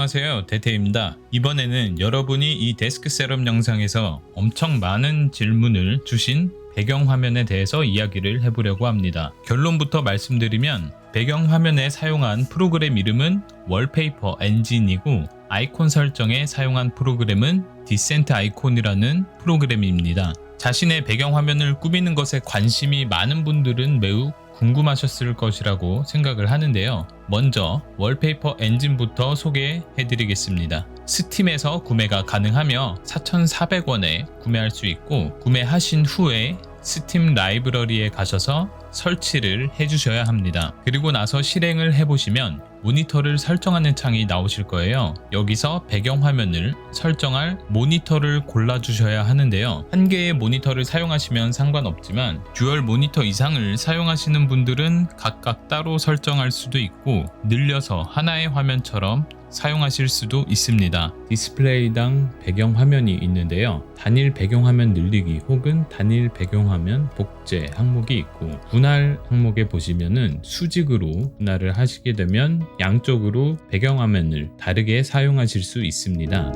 안녕하세요, 대태입니다. 이번에는 여러분이 이 데스크 셋업 영상에서 엄청 많은 질문을 주신 배경화면에 대해서 이야기를 해보려고 합니다. 결론부터 말씀드리면 배경화면에 사용한 프로그램 이름은 월페이퍼 엔진이고 아이콘 설정에 사용한 프로그램은 디센트 아이콘이라는 프로그램입니다. 자신의 배경화면을 꾸미는 것에 관심이 많은 분들은 매우 궁금하셨을 것이라고 생각을 하는데요. 먼저 월페이퍼 엔진부터 소개해드리겠습니다. 스팀에서 구매가 가능하며 4,400원에 구매할 수 있고, 구매하신 후에 스팀 라이브러리에 가셔서 설치를 해주셔야 합니다. 그리고 나서 실행을 해보시면 모니터를 설정하는 창이 나오실 거예요. 여기서 배경화면을 설정할 모니터를 골라주셔야 하는데요. 한 개의 모니터를 사용하시면 상관없지만 듀얼 모니터 이상을 사용하시는 분들은 각각 따로 설정할 수도 있고 늘려서 하나의 화면처럼 사용하실 수도 있습니다. 디스플레이당 배경화면이 있는데요. 단일 배경화면 늘리기 혹은 단일 배경화면 복제 항목이 있고, 분할 항목에 보시면은 수직으로 분할을 하시게 되면 양쪽으로 배경화면을 다르게 사용하실 수 있습니다.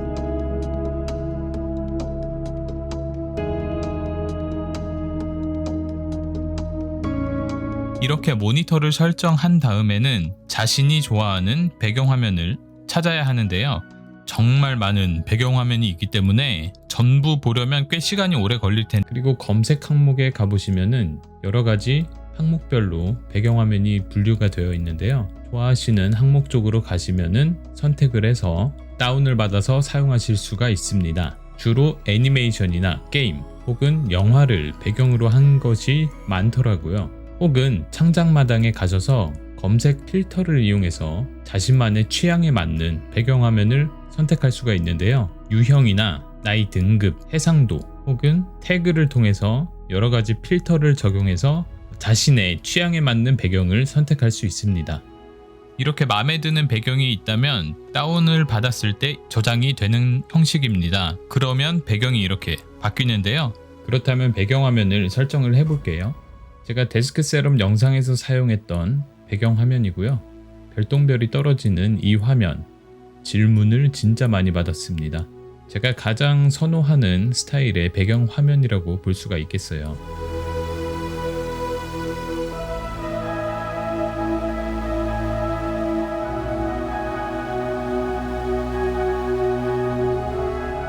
이렇게 모니터를 설정한 다음에는 자신이 좋아하는 배경화면을 찾아야 하는데요. 정말 많은 배경화면이 있기 때문에 전부 보려면 꽤 시간이 오래 걸릴 텐데, 그리고 검색 항목에 가보시면은 여러가지 항목별로 배경화면이 분류가 되어 있는데요. 좋아하시는 항목 쪽으로 가시면은 선택을 해서 다운을 받아서 사용하실 수가 있습니다. 주로 애니메이션이나 게임 혹은 영화를 배경으로 한 것이 많더라고요. 혹은 창작마당에 가셔서 검색 필터를 이용해서 자신만의 취향에 맞는 배경화면을 선택할 수가 있는데요. 유형이나 나이 등급, 해상도 혹은 태그를 통해서 여러가지 필터를 적용해서 자신의 취향에 맞는 배경을 선택할 수 있습니다. 이렇게 마음에 드는 배경이 있다면 다운을 받았을 때 저장이 되는 형식입니다. 그러면 배경이 이렇게 바뀌는데요. 그렇다면 배경화면을 설정을 해볼게요. 제가 데스크 셋업 영상에서 사용했던 배경화면이고요. 별똥별이 떨어지는 이 화면, 질문을 진짜 많이 받았습니다. 제가 가장 선호하는 스타일의 배경화면이라고 볼 수가 있겠어요.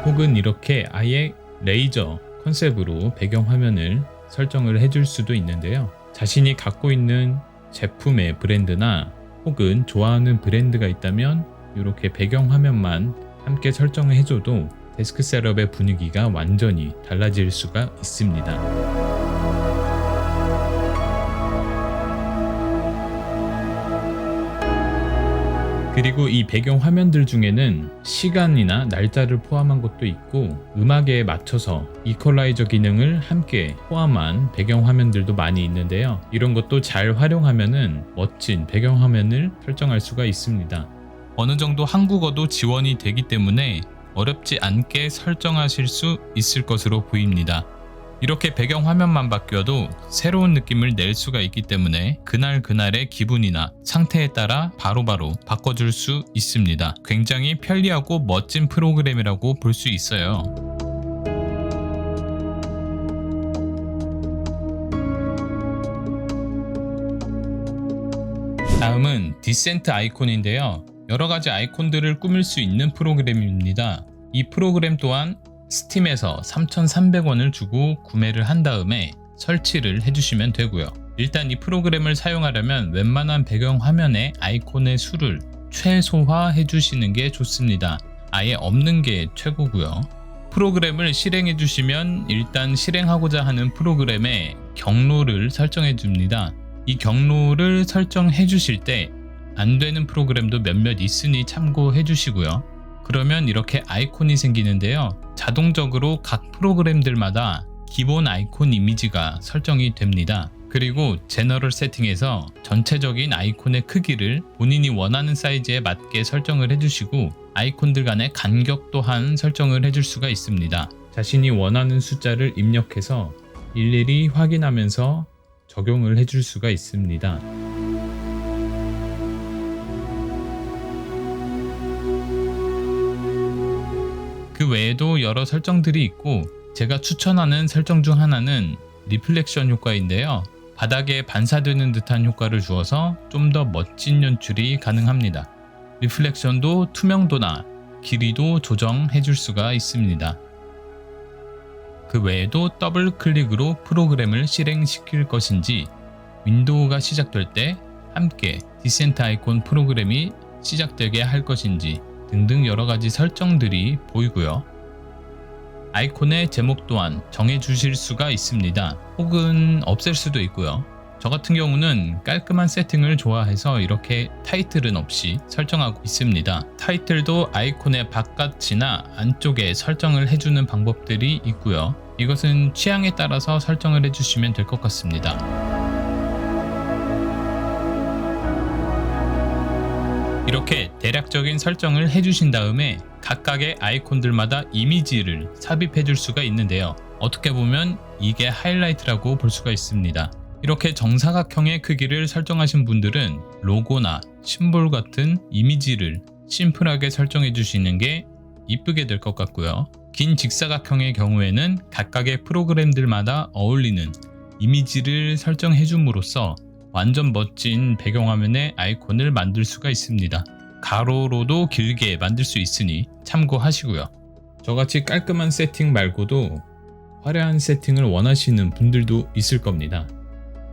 혹은 이렇게 아예 레이저 컨셉으로 배경화면을 설정을 해줄 수도 있는데요. 자신이 갖고 있는 제품의 브랜드나 혹은 좋아하는 브랜드가 있다면 이렇게 배경화면만 함께 설정을 해줘도 데스크 셋업의 분위기가 완전히 달라질 수가 있습니다. 그리고 이 배경화면들 중에는 시간이나 날짜를 포함한 것도 있고, 음악에 맞춰서 이퀄라이저 기능을 함께 포함한 배경화면들도 많이 있는데요. 이런 것도 잘 활용하면은 멋진 배경화면을 설정할 수가 있습니다. 어느 정도 한국어도 지원이 되기 때문에 어렵지 않게 설정하실 수 있을 것으로 보입니다. 이렇게 배경화면만 바뀌어도 새로운 느낌을 낼 수가 있기 때문에 그날그날의 기분이나 상태에 따라 바로바로 바꿔줄 수 있습니다. 굉장히 편리하고 멋진 프로그램이라고 볼 수 있어요. 다음은 디센트 아이콘인데요. 여러가지 아이콘들을 꾸밀 수 있는 프로그램입니다. 이 프로그램 또한 스팀에서 3,300원을 주고 구매를 한 다음에 설치를 해주시면 되고요. 일단 이 프로그램을 사용하려면 웬만한 배경화면의 아이콘의 수를 최소화해 주시는 게 좋습니다. 아예 없는 게 최고고요. 프로그램을 실행해 주시면 일단 실행하고자 하는 프로그램의 경로를 설정해 줍니다. 이 경로를 설정해 주실 때 안 되는 프로그램도 몇몇 있으니 참고해 주시고요. 그러면 이렇게 아이콘이 생기는데요. 자동적으로 각 프로그램들마다 기본 아이콘 이미지가 설정이 됩니다. 그리고 제너럴 세팅에서 전체적인 아이콘의 크기를 본인이 원하는 사이즈에 맞게 설정을 해주시고, 아이콘들 간의 간격 또한 설정을 해줄 수가 있습니다. 자신이 원하는 숫자를 입력해서 일일이 확인하면서 적용을 해줄 수가 있습니다. 그 외에도 여러 설정들이 있고 제가 추천하는 설정 중 하나는 리플렉션 효과인데요. 바닥에 반사되는 듯한 효과를 주어서 좀 더 멋진 연출이 가능합니다. 리플렉션도 투명도나 길이도 조정해 줄 수가 있습니다. 그 외에도 더블 클릭으로 프로그램을 실행시킬 것인지, 윈도우가 시작될 때 함께 디센트 아이콘 프로그램이 시작되게 할 것인지 등등 여러가지 설정들이 보이고요. 아이콘의 제목 또한 정해 주실 수가 있습니다. 혹은 없앨 수도 있고요. 저 같은 경우는 깔끔한 세팅을 좋아해서 이렇게 타이틀은 없이 설정하고 있습니다. 타이틀도 아이콘의 바깥이나 안쪽에 설정을 해주는 방법들이 있고요. 이것은 취향에 따라서 설정을 해주시면 될 것 같습니다. 이렇게 대략적인 설정을 해주신 다음에 각각의 아이콘들마다 이미지를 삽입해 줄 수가 있는데요. 어떻게 보면 이게 하이라이트라고 볼 수가 있습니다. 이렇게 정사각형의 크기를 설정하신 분들은 로고나 심볼 같은 이미지를 심플하게 설정해 주시는 게 이쁘게 될 것 같고요. 긴 직사각형의 경우에는 각각의 프로그램들마다 어울리는 이미지를 설정해 줌으로써 완전 멋진 배경화면의 아이콘을 만들 수가 있습니다. 가로로도 길게 만들 수 있으니 참고하시고요. 저같이 깔끔한 세팅 말고도 화려한 세팅을 원하시는 분들도 있을 겁니다.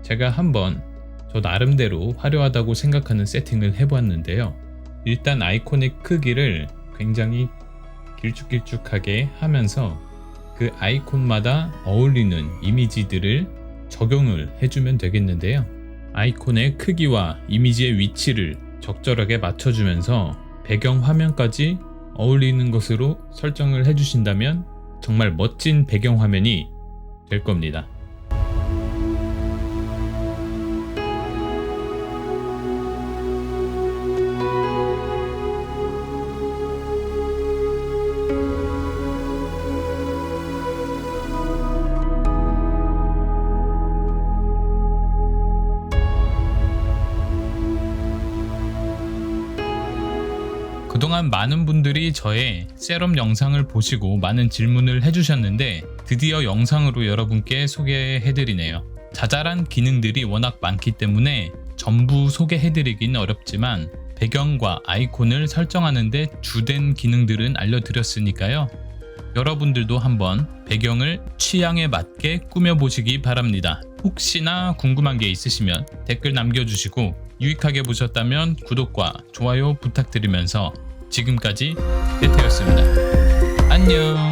제가 한번 저 나름대로 화려하다고 생각하는 세팅을 해보았는데요. 일단 아이콘의 크기를 굉장히 길쭉길쭉하게 하면서 그 아이콘마다 어울리는 이미지들을 적용을 해주면 되겠는데요. 아이콘의 크기와 이미지의 위치를 적절하게 맞춰주면서 배경 화면까지 어울리는 것으로 설정을 해주신다면 정말 멋진 배경 화면이 될 겁니다. 그동안 많은 분들이 저의 셋업 영상을 보시고 많은 질문을 해주셨는데 드디어 영상으로 여러분께 소개해드리네요. 자잘한 기능들이 워낙 많기 때문에 전부 소개해드리긴 어렵지만 배경과 아이콘을 설정하는데 주된 기능들은 알려드렸으니까요. 여러분들도 한번 배경을 취향에 맞게 꾸며보시기 바랍니다. 혹시나 궁금한 게 있으시면 댓글 남겨주시고 유익하게 보셨다면 구독과 좋아요 부탁드리면서 지금까지 대태였습니다. 안녕.